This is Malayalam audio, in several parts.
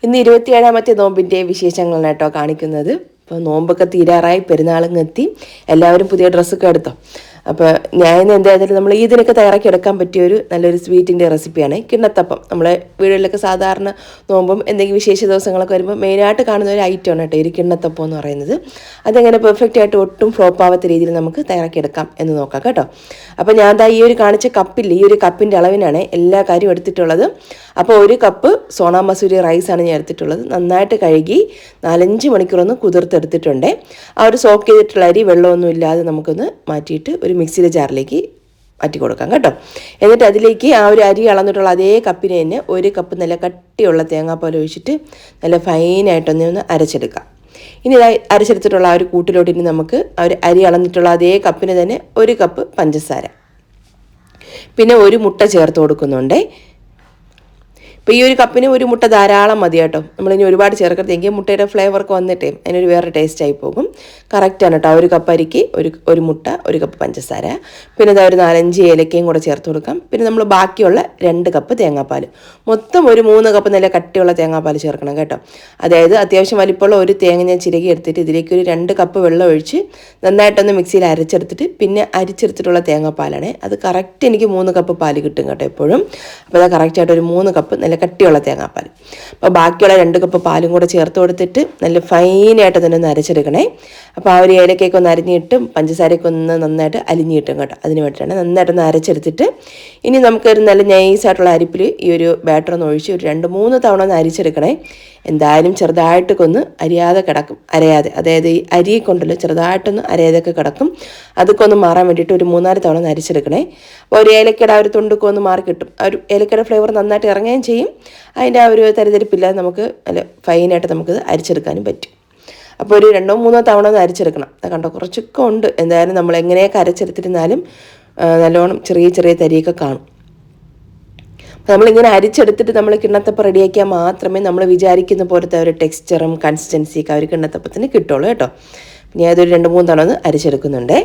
ഇന്ന് 27ാമത്തെ നോമ്പിൻ്റെ വിശേഷങ്ങളാണ് കേട്ടോ കാണിക്കുന്നത്. അപ്പോൾ നോമ്പൊക്കെ തീരാറായി, പെരുന്നാളങ്ങ് എത്തി, എല്ലാവരും പുതിയ ഡ്രസ്സൊക്കെ എടുത്തോ. അപ്പോൾ ഞാൻ ഇന്ന് എന്തായാലും നമ്മൾ ഇതിനൊക്കെ തയ്യാറാക്കി എടുക്കാൻ പറ്റിയൊരു നല്ലൊരു സ്വീറ്റിൻ്റെ റെസിപ്പിയാണ് കിണ്ണത്തപ്പം. നമ്മളെ വീടുകളിലൊക്കെ സാധാരണ നോമ്പും എന്തെങ്കിലും വിശേഷ ദിവസങ്ങളൊക്കെ വരുമ്പോൾ മെയിനായിട്ട് കാണുന്ന ഒരു ഐറ്റമാണ് കേട്ടോ ഒരു കിണ്ണത്തപ്പം എന്ന് പറയുന്നത്. അതെങ്ങനെ പെർഫെക്റ്റ് ആയിട്ട് ഒട്ടും ഫ്ലോപ്പ് ആവാത്ത രീതിയിൽ നമുക്ക് തയ്യാറാക്കി എടുക്കാം എന്ന് നോക്കാം കേട്ടോ. അപ്പോൾ ഞാൻ ദാ ഈ ഒരു കാണിച്ച കപ്പിൽ ഈ ഒരു കപ്പിൻ്റെ അളവിനാണ് എല്ലാ കാര്യവും എടുത്തിട്ടുള്ളത്. അപ്പോൾ ഒരു കപ്പ് സോണാ മസൂരി റൈസാണ് ഞാൻ എടുത്തിട്ടുള്ളത്. നന്നായിട്ട് കഴുകി 4-5 മണിക്കൂറൊന്ന് കുതിർത്തെടുത്തിട്ടുണ്ട്. ആ ഒരു സോക്ക് ചെയ്തിട്ടുള്ള അരി വെള്ളമൊന്നും ഇല്ലാതെ നമുക്കൊന്ന് മാറ്റിയിട്ട് ഒരു മിക്സിയുടെ ജാറിലേക്ക് മാറ്റി കൊടുക്കാം കേട്ടോ. എന്നിട്ട് അതിലേക്ക് ആ ഒരു അരി അളന്നിട്ടുള്ള അതേ കപ്പിന് തന്നെ ഒരു കപ്പ് നല്ല കട്ടിയുള്ള തേങ്ങാപ്പാൽ ഒഴിച്ചിട്ട് നല്ല ഫൈനായിട്ടൊന്ന് അരച്ചെടുക്കാം. ഇനി അരച്ചെടുത്തിട്ടുള്ള ആ ഒരു കൂട്ടിലോട്ട് ഇനി നമുക്ക് ആ ഒരു അരി അളന്നിട്ടുള്ള അതേ കപ്പിന് തന്നെ ഒരു കപ്പ് പഞ്ചസാര, പിന്നെ ഒരു മുട്ട ചേർത്ത് കൊടുക്കുന്നുണ്ട്. അപ്പോൾ ഈ ഒരു കപ്പിന് ഒരു മുട്ട ധാരാളം മതി കേട്ടോ. നമ്മളിനി ഒരുപാട് ചേർക്കരുതെങ്കിൽ മുട്ടയുടെ ഫ്ലേവർക്ക് വന്നിട്ടേ അതിനൊരു വേറെ ടേസ്റ്റായി പോകും. കറക്റ്റാണ് കേട്ടോ. ഒരു കപ്പ് അരിക്ക് ഒരു മുട്ട, ഒരു കപ്പ് പഞ്ചസാര, പിന്നെ അതാ ഒരു 4-5 ഏലക്കയും കൂടെ ചേർത്ത് കൊടുക്കാം. പിന്നെ നമ്മൾ ബാക്കിയുള്ള 2 കപ്പ് തേങ്ങാപ്പാൽ, മൊത്തം ഒരു 3 കപ്പ് നല്ല കട്ടിയുള്ള തേങ്ങാപ്പാൽ ചേർക്കണം കേട്ടോ. അതായത് അത്യാവശ്യം വലിപ്പമുള്ള ഒരു തേങ്ങ ഞാൻ ചിരകി എടുത്തിട്ട് ഇതിലേക്ക് ഒരു 2 കപ്പ് വെള്ളം ഒഴിച്ച് നന്നായിട്ടൊന്ന് മിക്സിയിൽ അരച്ചെടുത്തിട്ട് പിന്നെ അരിച്ചെടുത്തിട്ടുള്ള തേങ്ങാപ്പാലാണ്. അത് കറക്റ്റ് എനിക്ക് 3 കപ്പ് പാല് കിട്ടും കേട്ടോ എപ്പോഴും. അപ്പോൾ അത് കറക്റ്റായിട്ട് ഒരു 3 കപ്പ് നല്ല കട്ടിയുള്ള തേങ്ങാപ്പാൽ. അപ്പോൾ ബാക്കിയുള്ള 2 കപ്പ് പാലും കൂടെ ചേർത്ത് കൊടുത്തിട്ട് നല്ല ഫൈനായിട്ട് തന്നെ ഒന്ന് അരച്ചെടുക്കണേ. അപ്പോൾ ആ ഒരു ഏലക്കയൊക്കെ ഒന്ന് അരിഞ്ഞിട്ടും പഞ്ചസാരയൊക്കെ ഒന്ന് നന്നായിട്ട് അലിഞ്ഞിട്ടും കേട്ടോ. അതിന് വേണ്ടിയിട്ടാണ് നന്നായിട്ടൊന്ന് അരച്ചെടുത്തിട്ട് ഇനി നമുക്കൊരു നല്ല നൈസായിട്ടുള്ള അരിപ്പിൽ ഈ ഒരു ബാറ്റർ ഒന്ന് ഒഴിച്ച് ഒരു 2-3 തവണ ഒന്ന് അരിച്ചെടുക്കണേ. എന്തായാലും ചെറുതായിട്ടൊക്കെ ഒന്ന് അരിയാതെ കിടക്കും, അരയാതെ, അതായത് ഈ അരി കൊണ്ടല്ലോ ചെറുതായിട്ടൊന്ന് അരയാതൊക്കെ കിടക്കും. അതൊക്കെ ഒന്ന് മാറാൻ വേണ്ടിയിട്ട് ഒരു 3-4 തവണ ഒന്ന് അരിച്ചെടുക്കണേ. അപ്പോൾ ഒരു ഏലക്കയുടെ ആ ഒരു തൊണ്ടൊക്കെ ഒന്ന് മാറി കിട്ടും. ആ ഒരു ഏലക്കയുടെ ഫ്ലേവർ നന്നായിട്ട് ഇറങ്ങുകയും ചെയ്യും. അതിൻ്റെ ആ ഒരു തരിതരിപ്പില്ലാതെ നമുക്ക് നല്ല ഫൈനായിട്ട് നമുക്കത് അരിച്ചെടുക്കാനും പറ്റും. അപ്പോൾ ഒരു 2-3 തവണ ഒന്ന് അരിച്ചെടുക്കണം. അത് കണ്ടോ, കുറച്ചൊക്കെ ഉണ്ട്. എന്തായാലും നമ്മൾ എങ്ങനെയൊക്കെ അരച്ചെടുത്തിരുന്നാലും നല്ലോണം ചെറിയ ചെറിയ തരിയൊക്കെ കാണും. നമ്മളിങ്ങനെ അരിച്ചെടുത്തിട്ട് നമ്മൾ കിണ്ണത്തപ്പം റെഡിയാക്കിയാൽ മാത്രമേ നമ്മൾ വിചാരിക്കുന്ന പോലത്തെ ഒരു ടെക്സ്ചറും കൺസിസ്റ്റൻസിയൊക്കെ ആ ഒരു കിണ്ണത്തപ്പത്തിന് കിട്ടുള്ളൂ കേട്ടോ. ഞാൻ അതൊരു 2-3 തവണ ഒന്ന് അരിച്ചെടുക്കുന്നുണ്ട്.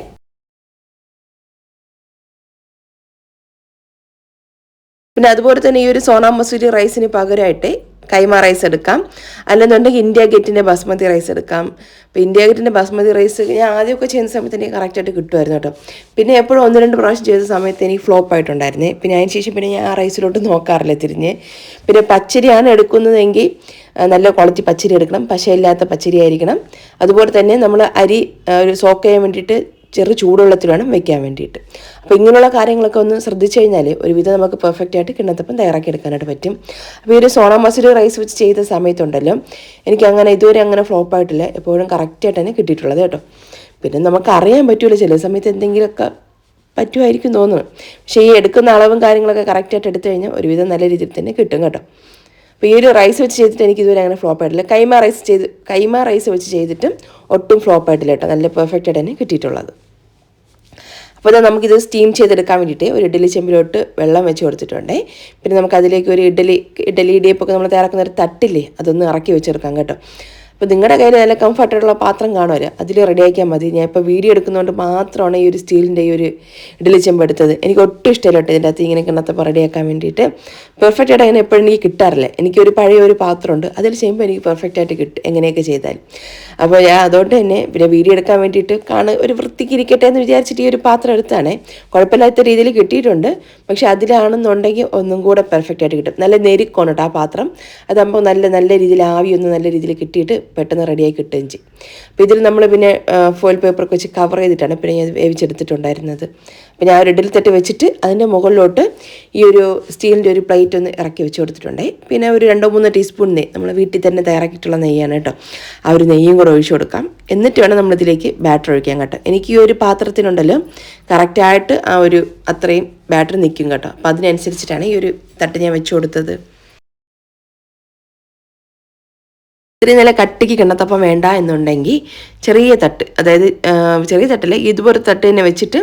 പിന്നെ അതുപോലെ തന്നെ ഈ ഒരു സോണാ മസൂരി റൈസിന് പകരമായിട്ട് കൈമ റൈസ് എടുക്കാം, അല്ലെന്നുണ്ടെങ്കിൽ ഇന്ത്യ ഗേറ്റിൻ്റെ ബസ്മതി റൈസ് എടുക്കാം. അപ്പോൾ ഇന്ത്യ ഗേറ്റിൻ്റെ ബസ്മതി റൈസ് ഞാൻ ആദ്യമൊക്കെ ചെയ്യുന്ന സമയത്ത് എനിക്ക് കറക്റ്റായിട്ട് കിട്ടുമായിരുന്നു കേട്ടോ. പിന്നെ എപ്പോഴും 1-2 പ്രാവശ്യം ചെയ്ത സമയത്ത് എനിക്ക് ഫ്ലോപ്പ് ആയിട്ടുണ്ടായിരുന്നേ. പിന്നെ അതിന് ശേഷം പിന്നെ ഞാൻ ആ റൈസിലോട്ട് നോക്കാറില്ല തിരിഞ്ഞ്. പിന്നെ പച്ചരിയാണ് എടുക്കുന്നതെങ്കിൽ നല്ല ക്വാളിറ്റി പച്ചരി എടുക്കണം, പശയില്ലാത്ത പച്ചരി ആയിരിക്കണം. അതുപോലെ തന്നെ നമ്മൾ അരി ഒരു സോക്ക് ചെയ്യാൻ വേണ്ടിയിട്ട് ചെറു ചൂടുവെള്ളത്തിൽ വേണം വെക്കാൻ വേണ്ടിയിട്ട്. അപ്പോൾ ഇങ്ങനെയുള്ള കാര്യങ്ങളൊക്കെ ഒന്ന് ശ്രദ്ധിച്ചു കഴിഞ്ഞാൽ ഒരുവിധം നമുക്ക് പെർഫെക്റ്റ് ആയിട്ട് കിണ്ണത്തപ്പം തയ്യാറാക്കി എടുക്കാനായിട്ട് പറ്റും. അപ്പോൾ ഈ ഒരു സോണാ മസൂരി റൈസ് വെച്ച് ചെയ്ത സമയത്തുണ്ടല്ലോ എനിക്ക് അങ്ങനെ ഇതുവരെ അങ്ങനെ ഫ്ലോപ്പ് ആയിട്ടില്ല, എപ്പോഴും കറക്റ്റായിട്ട് തന്നെ കിട്ടിയിട്ടുള്ളത് കേട്ടോ. പിന്നെ നമുക്ക് അറിയാൻ പറ്റില്ല, ചില സമയത്ത് എന്തെങ്കിലുമൊക്കെ പറ്റുമായിരിക്കും തോന്നുന്നു. പക്ഷേ ഈ എടുക്കുന്ന അളവും കാര്യങ്ങളൊക്കെ കറക്റ്റായിട്ട് എടുത്തു കഴിഞ്ഞാൽ ഒരുവിധം നല്ല രീതിയിൽ തന്നെ കിട്ടും കേട്ടോ. അപ്പോൾ ഈ ഒരു റൈസ് വെച്ച് ചെയ്തിട്ട് എനിക്ക് ഇതുവരെ അങ്ങനെ ഫ്ലോപ്പ് ആയിട്ടില്ല. കൈമ റൈസ് വെച്ച് ചെയ്തിട്ട് ഒട്ടും ഫ്ലോപ്പ് ആയിട്ടില്ല കേട്ടോ. നല്ല പെർഫെക്റ്റ് ആയിട്ട് തന്നെ കിട്ടിയിട്ടുള്ളത്. അപ്പോൾ നമുക്കിത് സ്റ്റീം ചെയ്തെടുക്കാൻ വേണ്ടിയിട്ട് ഒരു ഇഡ്ഡലി ചെമ്പിലോട്ട് വെള്ളം വെച്ച് കൊടുത്തിട്ടുണ്ട്. പിന്നെ നമുക്ക് അതിലേക്ക് ഒരു ഇഡ്ഡലി ഇടിയപ്പമൊക്കെ നമ്മൾ തയ്യാറാക്കുന്ന ഒരു തട്ടില്ലേ, അതൊന്ന് ഇറക്കി വെച്ചെടുക്കാം കേട്ടോ. അപ്പോൾ നിങ്ങളുടെ കയ്യിൽ നല്ല കംഫർട്ടായിട്ടുള്ള പാത്രം കാണുമല്ലോ, അതിൽ റെഡിയാക്കിയാൽ മതി. ഞാൻ ഇപ്പോൾ വീഡിയോ എടുക്കുന്നതുകൊണ്ട് മാത്രമാണ് ഈ ഒരു സ്റ്റീലിൻ്റെ ഈ ഒരു ഇഡ്ഡലി ചെമ്പ് എടുത്തത്. എനിക്ക് ഒട്ടും ഇഷ്ടമല്ല കേട്ടോ ഇതിൻ്റെ അകത്ത് ഇങ്ങനെ കിണ്ണത്തപ്പം റെഡിയാക്കാൻ വേണ്ടിയിട്ട്. പെർഫെക്റ്റ് ആയിട്ട് അങ്ങനെ എപ്പോഴും എനിക്ക് കിട്ടാറില്ല. എനിക്കൊരു പഴയ ഒരു പാത്രമുണ്ട്, അതിൽ ചെയ്യുമ്പോൾ എനിക്ക് പെർഫെക്റ്റ് ആയിട്ട് കിട്ടും എങ്ങനെയൊക്കെ ചെയ്താൽ. അപ്പോൾ ഞാൻ അതുകൊണ്ട് തന്നെ പിന്നെ വീഡിയോ എടുക്കാൻ വേണ്ടിയിട്ട് ഒരു വൃത്തിക്ക് ഇരിക്കട്ടെ എന്ന് വിചാരിച്ചിട്ട് ഈ ഒരു പാത്രം എടുത്താണേ. കുഴപ്പമില്ലാത്ത രീതിയിൽ കിട്ടിയിട്ടുണ്ട്. പക്ഷേ അതിലാണെന്നുണ്ടെങ്കിൽ ഒന്നും കൂടെ പെർഫെക്റ്റ് ആയിട്ട് കിട്ടും. നല്ല നെരുക്കമാണ് കേട്ടോ ആ പാത്രം. അതാകുമ്പോൾ നല്ല രീതിയിൽ ആവിയൊന്നും നല്ല രീതിയിൽ കിട്ടിയിട്ട് പെട്ടെന്ന് റെഡിയായി കിട്ടുകയും ചെയ്യും. അപ്പോൾ ഇതിൽ നമ്മൾ പിന്നെ ഫോയിൽ പേപ്പറൊക്കെ വെച്ച് കവർ ചെയ്തിട്ടാണ് പിന്നെ ഞാൻ വേവിച്ചെടുത്തിട്ടുണ്ടായിരുന്നത്. അപ്പോൾ ഞാൻ ഒരു ഇഡ്ഡലി തട്ട് വെച്ചിട്ട് അതിൻ്റെ മുകളിലോട്ട് ഈ ഒരു സ്റ്റീലിൻ്റെ ഒരു പ്ലേറ്റ് ഒന്ന് ഇറക്കി വെച്ച് കൊടുത്തിട്ടുണ്ട്. പിന്നെ ഒരു 2-3 ടീസ്പൂൺ നെയ്യ്, നമ്മൾ വീട്ടിൽ തന്നെ തയ്യാറാക്കിയിട്ടുള്ള നെയ്യാണ് കേട്ടോ. ആ ഒരു നെയ്യും കൂടെ ഒഴിച്ചു കൊടുക്കാം. എന്നിട്ട് വേണം നമ്മളിതിലേക്ക് ബാറ്റർ ഒഴിക്കാൻ കേട്ടോ. എനിക്ക് ഈ ഒരു പാത്രത്തിനുണ്ടല്ലോ കറക്റ്റായിട്ട് ആ ഒരു അത്രയും ബാറ്റർ നിൽക്കും കേട്ടോ. അപ്പോൾ അതിനനുസരിച്ചിട്ടാണ് ഈ ഒരു തട്ട് ഞാൻ വെച്ച് കൊടുത്തത്. ഇത്തിരി നല്ല കട്ടിക്ക് കിണ്ണത്തപ്പം വേണ്ട എന്നുണ്ടെങ്കിൽ ചെറിയ തട്ട്, അതായത് ചെറിയ തട്ടല്ല ഇതുപോലെ തട്ട് തന്നെ വെച്ചിട്ട്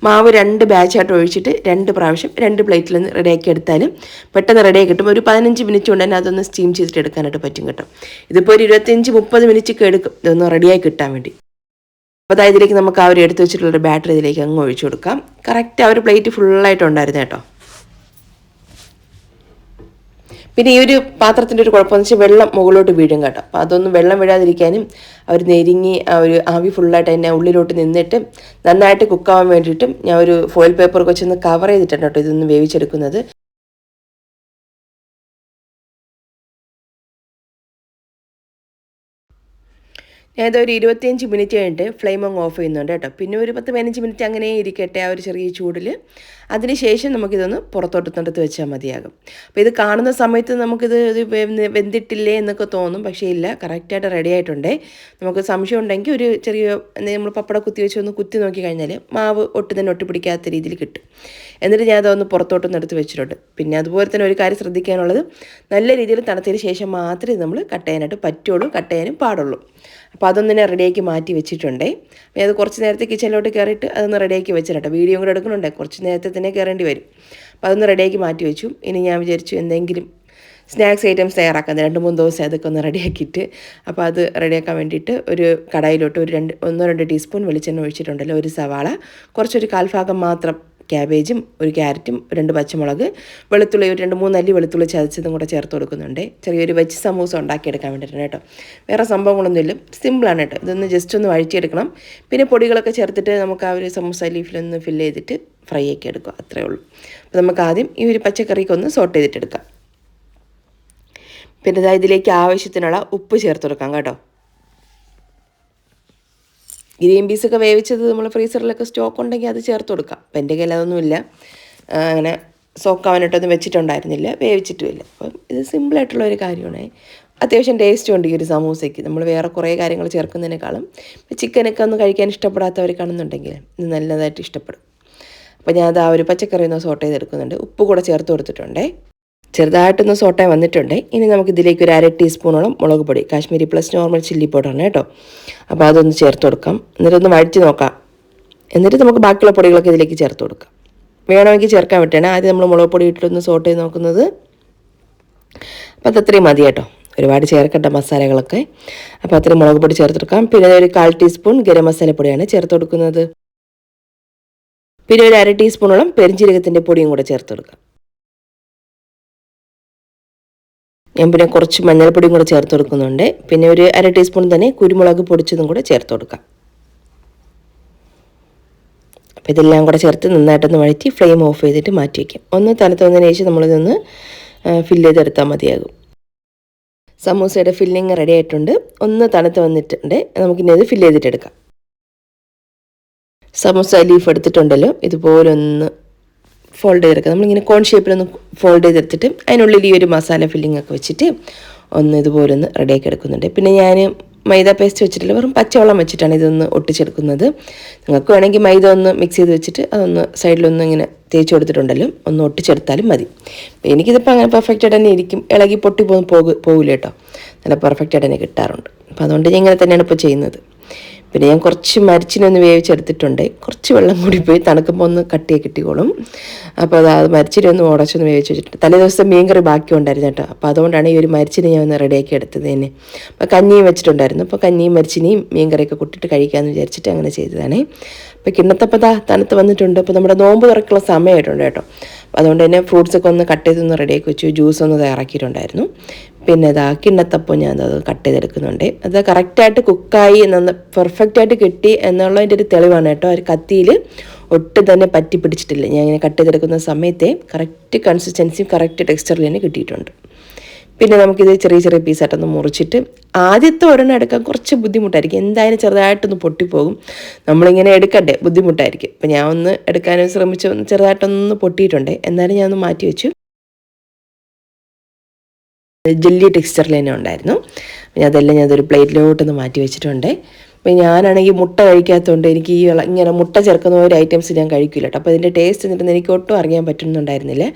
മാവ് 2 ബാച്ചായിട്ട് ഒഴിച്ചിട്ട് 2 പ്രാവശ്യം 2 പ്ലേറ്റിൽ നിന്ന് റെഡിയാക്കി എടുത്താലും പെട്ടെന്ന് റെഡിയാക്കി കിട്ടും. ഒരു 15 മിനിറ്റ് കൊണ്ട് തന്നെ അതൊന്ന് സ്റ്റീം ചെയ്തിട്ട് എടുക്കാനായിട്ട് പറ്റും കേട്ടോ. ഇതിപ്പോൾ ഒരു 25-30 മിനിറ്റൊക്കെ എടുക്കും ഇതൊന്ന് റെഡിയായി കിട്ടാൻ വേണ്ടി. അപ്പോൾ അതായത് ഇതിലേക്ക് നമുക്ക് ആ ഒരു എടുത്ത് വെച്ചിട്ടുള്ളൊരു ബാറ്റർ ഇതിലേക്ക് അങ്ങ് ഒഴിച്ചു കൊടുക്കാം. കറക്റ്റ് ആ ഒരു പ്ലേറ്റ് ഫുള്ളായിട്ടുണ്ടായിരുന്നു കേട്ടോ. പിന്നെ ഈ ഒരു പാത്രത്തിൻ്റെ ഒരു കുഴപ്പമെന്ന് വെച്ചാൽ വെള്ളം മുകളിലോട്ട് വീഴും കേട്ടോ. അപ്പോൾ അതൊന്നും വെള്ളം വീഴാതിരിക്കാനും അവർ നെരിങ്ങി ആ ഒരു ആവി ഫുള്ളായിട്ട് അതിൻ്റെ ഉള്ളിലോട്ട് നിന്നിട്ട് നന്നായിട്ട് കുക്കാവാൻ വേണ്ടിയിട്ടും ഞാൻ ഒരു ഫോയിൽ പേപ്പർ വെച്ചൊന്ന് കവർ ചെയ്തിട്ടുണ്ട് കേട്ടോ ഇതൊന്ന് വേവിച്ചെടുക്കുന്നത്. ഞാനത് ഒരു 25 മിനിറ്റ് കഴിഞ്ഞിട്ട് ഫ്ലെയിം അങ്ങ് ഓഫ് ചെയ്യുന്നുണ്ട് കേട്ടോ. പിന്നെ ഒരു 10-15 മിനിറ്റ് അങ്ങനെ ഇരിക്കട്ടെ ആ ഒരു ചെറിയ ചൂടിൽ. അതിനുശേഷം നമുക്കിതൊന്ന് പുറത്തോട്ട് വെച്ചാൽ മതിയാകും. അപ്പോൾ ഇത് കാണുന്ന സമയത്ത് നമുക്കിത് വെന്തിട്ടില്ലേ എന്നൊക്കെ തോന്നും, പക്ഷേ ഇല്ല, കറക്റ്റായിട്ട് റെഡി ആയിട്ടുണ്ടേ. നമുക്ക് സംശയം ഉണ്ടെങ്കിൽ ഒരു ചെറിയ നമ്മൾ പപ്പട കുത്തി വെച്ച് ഒന്ന് കുത്തി നോക്കി കഴിഞ്ഞാൽ മാവ് ഒട്ടി പിടിക്കാത്ത രീതിയിൽ കിട്ടും. എന്നിട്ട് ഞാൻ അതൊന്ന് പുറത്തോട്ടൊന്ന് എടുത്ത് വെച്ചിട്ടുണ്ട്. പിന്നെ അതുപോലെ തന്നെ ഒരു കാര്യം ശ്രദ്ധിക്കാനുള്ളത്, നല്ല രീതിയിൽ തണുത്തതിന് ശേഷം മാത്രമേ നമ്മൾ കട്ട് ചെയ്യാനായിട്ട് പറ്റുള്ളൂ, കട്ട് ചെയ്യാനും പാടുള്ളൂ. അപ്പോൾ അതൊന്ന് ഞാൻ റെഡിയാക്കി മാറ്റി വെച്ചിട്ടുണ്ടേ. അപ്പോൾ അത് കുറച്ച് നേരത്തെ കിച്ചണിലോട്ട് കയറിയിട്ട് അതൊന്ന് റെഡിയാക്കി വെച്ചിട്ടോ. വീഡിയോ കൂടെ എടുക്കുന്നുണ്ട്, കുറച്ച് നേരത്തെ തന്നെ കയറേണ്ടി വരും. അപ്പോൾ അതൊന്ന് റെഡിയാക്കി മാറ്റി വെച്ചു. ഇനി ഞാൻ വിചാരിച്ചു എന്തെങ്കിലും സ്നാക്സ് ഐറ്റംസ് തയ്യാറാക്കാൻ 2-3 ദിവസം അതൊക്കെ ഒന്ന് റെഡിയാക്കിയിട്ട്, അപ്പോൾ അത് റെഡിയാക്കാൻ വേണ്ടിയിട്ട് ഒരു കടായിലോട്ട് ഒരു 1-2 ടീസ്പൂൺ വെളിച്ചെണ്ണ ഒഴിച്ചിട്ടുണ്ടല്ലോ. ഒരു സവാള, കുറച്ചൊരു 1/4 ഭാഗം മാത്രം ക്യാബേജും, ഒരു ക്യാരറ്റും, 2 പച്ചമുളക്, വെളുത്തുള്ളി, ഒരു 2-3 അല്ലി വെളുത്തുള്ളി ചതച്ചതും കൂടെ ചേർത്ത് കൊടുക്കുന്നുണ്ട്. ചെറിയൊരു വെജ് സമൂസ ഉണ്ടാക്കിയെടുക്കാൻ വേണ്ടിയിട്ടാണ് കേട്ടോ. വേറെ സംഭവങ്ങളൊന്നുമില്ല, സിമ്പിളാണ് കേട്ടോ. ഇതൊന്ന് ജസ്റ്റ് ഒന്ന് വഴറ്റിയെടുക്കണം. പിന്നെ പൊടികളൊക്കെ ചേർത്തിട്ട് നമുക്ക് ആ ഒരു സമൂസ ലീഫിലൊന്ന് ഫില്ല് ചെയ്തിട്ട് ഫ്രൈ ആക്കി എടുക്കുക, അത്രയേ ഉള്ളൂ. അപ്പോൾ നമുക്ക് ആദ്യം ഈ ഒരു പച്ചക്കറിക്കൊന്ന് സോട്ട് ചെയ്തിട്ടെടുക്കാം. പിന്നെ ഇതിലേക്ക് ആവശ്യത്തിനുള്ള ഉപ്പ് ചേർത്ത് കൊടുക്കാം കേട്ടോ. ഗ്രീൻ പീസൊക്കെ വേവിച്ചത് നമ്മൾ ഫ്രീസറിലൊക്കെ സ്റ്റോക്ക് ഉണ്ടെങ്കിൽ അത് ചേർത്ത് കൊടുക്കാം. അപ്പം എൻ്റെ കയ്യിൽ അതൊന്നുമില്ല, അങ്ങനെ സോക്കാവാനായിട്ടൊന്നും വെച്ചിട്ടുണ്ടായിരുന്നില്ല, വേവിച്ചിട്ടുമില്ല. അപ്പം ഇത് സിമ്പിളായിട്ടുള്ളൊരു കാര്യമാണ്. അത്യാവശ്യം ടേസ്റ്റും ഉണ്ട് ഈ ഒരു സമൂസയ്ക്ക്. നമ്മൾ വേറെ കുറേ കാര്യങ്ങൾ ചേർക്കുന്നതിനേക്കാളും ചിക്കനൊക്കെ ഒന്ന് കഴിക്കാൻ ഇഷ്ടപ്പെടാത്തവർക്കാണെന്നുണ്ടെങ്കിൽ ഇത് നല്ലതായിട്ട് ഇഷ്ടപ്പെടും. അപ്പോൾ ഞാനത് ആ ഒരു പച്ചക്കറി ഒന്ന് സോട്ട് ചെയ്തെടുക്കുന്നുണ്ട്. ഉപ്പ് കൂടെ ചേർത്ത് കൊടുത്തിട്ടുണ്ടേ. ചെറുതായിട്ടൊന്ന് സോട്ടായി വന്നിട്ടുണ്ട്. ഇനി നമുക്കിതിലേക്ക് ഒരു 1/2 ടീസ്പൂണോളം മുളക് പൊടി, കാശ്മീരി പ്ലസ് നോർമൽ ചില്ലി പൗഡറാണ് കേട്ടോ. അപ്പോൾ അതൊന്ന് ചേർത്ത് കൊടുക്കാം. എന്നിട്ടൊന്ന് വഴറ്റി നോക്കാം. എന്നിട്ട് നമുക്ക് ബാക്കിയുള്ള പൊടികളൊക്കെ ഇതിലേക്ക് ചേർത്ത് കൊടുക്കാം. വേണമെങ്കിൽ ചേർക്കാൻ പറ്റുകയാണ്. ആദ്യം നമ്മൾ മുളക് പൊടി ഇട്ടിട്ടൊന്ന് സോട്ട് ചെയ്ത് നോക്കുന്നത്. അപ്പോൾ അതത്രയും മതി കേട്ടോ, ഒരുപാട് ചേർക്കേണ്ട മസാലകളൊക്കെ. അപ്പോൾ അത്രയും മുളക് പൊടി ചേർത്ത് കൊടുക്കാം. പിന്നെ ഒരു 1/4 ടീസ്പൂൺ ഗരം മസാലപ്പൊടിയാണ് ചേർത്ത് കൊടുക്കുന്നത്. പിന്നെ ഒരു 1/2 ടീസ്പൂണോളം പെരിഞ്ജീരകത്തിൻ്റെ പൊടിയും കൂടെ ചേർത്ത് കൊടുക്കാം. ഞാൻ പിന്നെ കുറച്ച് മഞ്ഞൾപ്പൊടിയും കൂടെ ചേർത്ത് കൊടുക്കുന്നുണ്ട്. പിന്നെ ഒരു 1/2 ടീസ്പൂൺ തന്നെ കുരുമുളക് പൊടിച്ചതും കൂടെ ചേർത്ത് കൊടുക്കാം. അപ്പോൾ ഇതെല്ലാം കൂടെ ചേർത്ത് നന്നായിട്ടൊന്ന് വഴറ്റി ഫ്ലെയിം ഓഫ് ചെയ്തിട്ട് മാറ്റി വയ്ക്കാം. ഒന്ന് തണുത്ത് വന്നതിന് ശേഷം നമ്മളിതൊന്ന് ഫില്ല് ചെയ്തെടുത്താൽ മതിയാകും. സമൂസയുടെ ഫില്ലിങ് റെഡി ആയിട്ടുണ്ട്. ഒന്ന് തണുത്ത് വന്നിട്ടുണ്ട്. നമുക്കിനി അത് ഫില്ല് ചെയ്തിട്ടെടുക്കാം. സമൂസ ലീഫ് എടുത്തിട്ടുണ്ടല്ലോ, ഇതുപോലെ ഒന്ന് ഫോൾഡ് ചെയ്തെടുക്കുക. നമ്മളിങ്ങനെ കോൺ ഷേപ്പിലൊന്ന് ഫോൾഡ് ചെയ്തെടുത്തിട്ട് അതിനുള്ളിൽ ഈ ഒരു മസാല ഫില്ലിംഗ് ഒക്കെ വെച്ചിട്ട് ഒന്ന് ഇതുപോലെ ഒന്ന് റെഡിയാക്കി എടുക്കുന്നുണ്ട്. പിന്നെ ഞാൻ മൈദ പേസ്റ്റ് വെച്ചിട്ടില്ല, വെറും പച്ചവെള്ളം വെച്ചിട്ടാണ് ഇതൊന്ന് ഒട്ടിച്ചെടുക്കുന്നത്. നിങ്ങൾക്ക് വേണമെങ്കിൽ മൈദ ഒന്ന് മിക്സ് ചെയ്ത് വെച്ചിട്ട് അതൊന്ന് സൈഡിലൊന്ന് ഇങ്ങനെ തേച്ച് കൊടുത്തിട്ടുണ്ടല്ലോ, ഒന്ന് ഒട്ടിച്ചെടുത്താലും മതി. എനിക്കിതിപ്പോൾ അങ്ങനെ പെർഫെക്റ്റായിട്ട് തന്നെ ഇരിക്കും, ഇളകി പൊട്ടി പോകില്ല കേട്ടോ, നല്ല പെർഫെക്റ്റായിട്ട് തന്നെ കിട്ടാറുണ്ട്. അപ്പോൾ അതുകൊണ്ട് ഞാൻ ഇങ്ങനെ തന്നെയാണ് ഇപ്പോൾ ചെയ്യുന്നത്. പിന്നെ ഞാൻ കുറച്ച് മരിച്ചിനൊന്ന് വേവിച്ചെടുത്തിട്ടുണ്ട്. കുറച്ച് വെള്ളം കൂടി പോയി തണുക്കുമ്പോൾ ഒന്ന് കട്ടിയായി കിട്ടിക്കോളും. അപ്പോൾ അത് മരിച്ചിനെ ഒന്ന് ഉടച്ചൊന്ന് വേവിച്ച് വെച്ചിട്ടുണ്ട്. തലേ ദിവസം മീൻകറി ബാക്കി ഉണ്ടായിരുന്നു കേട്ടോ. അപ്പോൾ അതുകൊണ്ടാണ് ഈ ഒരു മരിച്ചിനെ ഞാൻ ഒന്ന് റെഡിയാക്കി എടുത്തത് തന്നെ. അപ്പോൾ കഞ്ഞിയും വെച്ചിട്ടുണ്ടായിരുന്നു. അപ്പോൾ കഞ്ഞിയും മരിച്ചിനെയും മീൻകറിയൊക്കെ കൂട്ടിയിട്ട് കഴിക്കാമെന്ന് വിചാരിച്ചിട്ട് അങ്ങനെ ചെയ്തതാണ്. അപ്പോൾ കിണ്ണത്തപ്പം തണുത്ത് വന്നിട്ടുണ്ട്. അപ്പോൾ നമ്മുടെ നോമ്പ് തുറക്കുള്ള സമയമായിട്ടുണ്ട് കേട്ടോ. അതുകൊണ്ട് തന്നെ ഫ്രൂട്ട്സൊക്കെ ഒന്ന് കട്ട് ചെയ്തൊന്ന് റെഡിയാക്കി വെച്ചു. ജ്യൂസൊന്ന് തയ്യാറാക്കിയിട്ടുണ്ടായിരുന്നു. പിന്നെ കിണ്ണത്തപ്പം ഞാൻ അത് കട്ട് ചെയ്തെടുക്കുന്നുണ്ട്. അത് കറക്റ്റായിട്ട് കുക്കായി പെർഫെക്റ്റായിട്ട് കിട്ടി എന്നുള്ളതിൻ്റെ ഒരു തെളിവാണ് കേട്ടോ. ഒരു കത്തിയിൽ ഒട്ടും തന്നെ പറ്റി പിടിച്ചിട്ടില്ല. ഞാൻ ഇങ്ങനെ കട്ട് ചെയ്തെടുക്കുന്ന സമയത്തെ കറക്റ്റ് കൺസിസ്റ്റൻസിയും കറക്റ്റ് ടെക്സ്ചറിൽ തന്നെ കിട്ടിയിട്ടുണ്ട്. പിന്നെ നമുക്കിത് ചെറിയ ചെറിയ പീസായിട്ടൊന്ന് മുറിച്ചിട്ട് ആദ്യത്തെ ഒരെണ്ണം എടുക്കാൻ കുറച്ച് ബുദ്ധിമുട്ടായിരിക്കും. എന്തായാലും ചെറുതായിട്ടൊന്ന് പൊട്ടിപ്പോകും. നമ്മളിങ്ങനെ എടുക്കണ്ടേ, ബുദ്ധിമുട്ടായിരിക്കും. അപ്പോൾ ഞാൻ ഒന്ന് എടുക്കാനും ശ്രമിച്ചു, ചെറുതായിട്ടൊന്ന് പൊട്ടിയിട്ടുണ്ട്. എന്നാലും ഞാൻ ഒന്ന് മാറ്റി വെച്ചു. ജെല്ലി ടെക്സ്ചറിൽ തന്നെ ഉണ്ടായിരുന്നു. പിന്നെ അതെല്ലാം ഞാനതൊരു പ്ലേറ്റിലോട്ടൊന്ന് മാറ്റി വെച്ചിട്ടുണ്ട്. അപ്പോൾ ഞാനാണെങ്കിൽ മുട്ട കഴിക്കാത്തതുകൊണ്ട് എനിക്ക് ഈ ഇങ്ങനെ മുട്ട ചേർക്കുന്ന ഒരു ഐറ്റംസ് ഞാൻ കഴിക്കില്ല കേട്ടോ. അപ്പോൾ അതിൻ്റെ ടേസ്റ്റ് എന്നിട്ട് എനിക്ക് ഒട്ടും അറിയാൻ പറ്റുന്നുണ്ടായിരുന്നില്ല.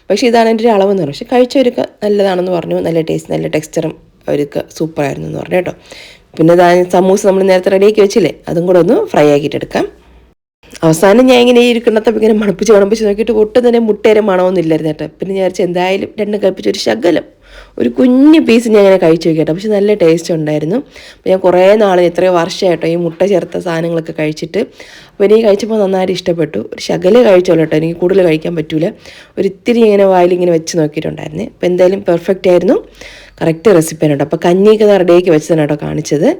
പക്ഷേ ഇതാണ് എൻ്റെ ഒരു അളവെന്ന് പറഞ്ഞു. പക്ഷേ കഴിച്ചവർക്ക് നല്ലതാണെന്ന് പറഞ്ഞു, നല്ല ടേസ്റ്റ്, നല്ല ടെക്സ്ചറും അവർക്ക് സൂപ്പറായിരുന്നു എന്ന് പറഞ്ഞു കേട്ടോ. പിന്നെ സമൂസ നമ്മൾ നേരത്തെ റെഡിയാക്കി വെച്ചില്ലേ, അതും കൂടെ ഒന്ന് ഫ്രൈ ആക്കിയിട്ടെടുക്കാം. അവസാനം ഞാൻ ഇങ്ങനെ ഈ കിണ്ണത്തപ്പം ഇങ്ങനെ മണപ്പിച്ച് നോക്കിയിട്ട് ഒട്ടും തന്നെ മുട്ടേരെ മണമൊന്നും ഇല്ലായിരുന്നു കേട്ടോ. പിന്നെ ഞാൻ വിചാരിച്ചു എന്തായാലും രണ്ടും കൽപ്പിച്ച് ഒരു ശകലം ഒരു കുഞ്ഞ് പീസ് ഞാൻ അങ്ങനെ കഴിച്ചു നോക്കിയിട്ടോ. പക്ഷെ നല്ല ടേസ്റ്റ് ഉണ്ടായിരുന്നു. അപ്പോൾ ഞാൻ കുറേ നാൾ എത്രയോ വർഷമായിട്ടോ ഈ മുട്ട ചേർത്ത സാധനങ്ങളൊക്കെ കഴിച്ചിട്ട്. അപ്പോൾ എനിക്ക് കഴിച്ചപ്പോൾ നന്നായിട്ട് ഇഷ്ടപ്പെട്ടു. ഒരു ശകലേ കഴിച്ചോളൂ കേട്ടോ, എനിക്ക് കൂടുതൽ കഴിക്കാൻ പറ്റില്ല. ഒരിത്തിരി ഇങ്ങനെ വായിലിങ്ങനെ വെച്ച് നോക്കിയിട്ടുണ്ടായിരുന്നേ. അപ്പോൾ എന്തായാലും പെർഫെക്റ്റ് ആയിരുന്നു. കറക്റ്റ് റെസിപ്പിയാണ് കേട്ടോ. അപ്പോൾ കഞ്ഞിയൊക്കെ റെഡിയാക്കി വെച്ചതാണ് കേട്ടോ കാണിച്ചത്.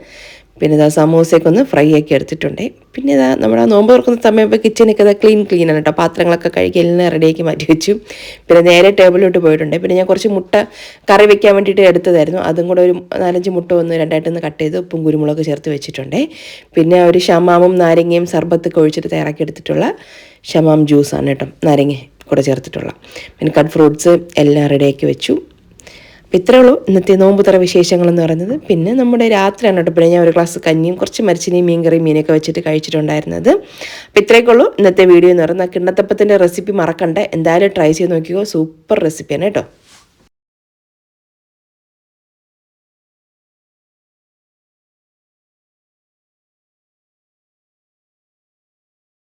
പിന്നെ ഇതാ സമൂസയൊക്കെ ഒന്ന് ഫ്രൈ ആക്കി എടുത്തിട്ടുണ്ട്. പിന്നെ ഇതാ നമ്മുടെ നോമ്പ് തുറക്കുന്ന സമയപ്പോൾ കിച്ചണൊക്കെ ഇതാ ക്ലീൻ ആണ് കേട്ടോ. പാത്രങ്ങളൊക്കെ കഴുകി എല്ലാം റെഡിയാക്കി മാറ്റി വെച്ചു. പിന്നെ നേരെ ടേബിളിലോട്ട് പോയിട്ടുണ്ട്. പിന്നെ ഞാൻ കുറച്ച് മുട്ട കറി വെക്കാൻ വേണ്ടിയിട്ട് എടുത്തതായിരുന്നു. അതും കൂടെ ഒരു 4-5 മുട്ട രണ്ടായിട്ടൊന്ന് കട്ട് ചെയ്ത് ഉപ്പും കുരുമുളക് ചേർത്ത് വെച്ചിട്ടുണ്ട്. പിന്നെ ഒരു ഷമാമും നാരങ്ങയും സർബത്തൊക്കെ ഒഴിച്ചിട്ട് തയ്യാറാക്കി എടുത്തിട്ടുള്ള ഷമാം ജ്യൂസാണ് കേട്ടോ, നാരങ്ങ കൂടെ ചേർത്തിട്ടുള്ള. പിന്നെ കട്ട് ഫ്രൂട്ട്സ് എല്ലാം റെഡിയാക്കി വെച്ചു. അപ്പോൾ ഇത്രയേ ഉള്ളൂ ഇന്നത്തെ നോമ്പ് തുറ വിശേഷങ്ങളെന്ന് പറയുന്നത്. പിന്നെ നമ്മുടെ രാത്രിയാണ് കേട്ടോ പിന്നെ ഞാൻ ഒരു ഗ്ലാസ് കഞ്ഞിയും കുറച്ച് മരിച്ചിനിയും മീൻകറിയും മീനൊക്കെ വെച്ചിട്ട് കഴിച്ചിട്ടുണ്ടായിരുന്നത്. അപ്പോൾ ഇത്രയൊക്കെ ഉള്ളൂ ഇന്നത്തെ വീഡിയോ എന്ന് പറയുന്നത്. കിണ്ണത്തപ്പത്തിൻ്റെ റെസിപ്പി മറക്കണ്ട, എന്തായാലും ട്രൈ ചെയ്ത് നോക്കിയോ, സൂപ്പർ റെസിപ്പിയാണ് കേട്ടോ.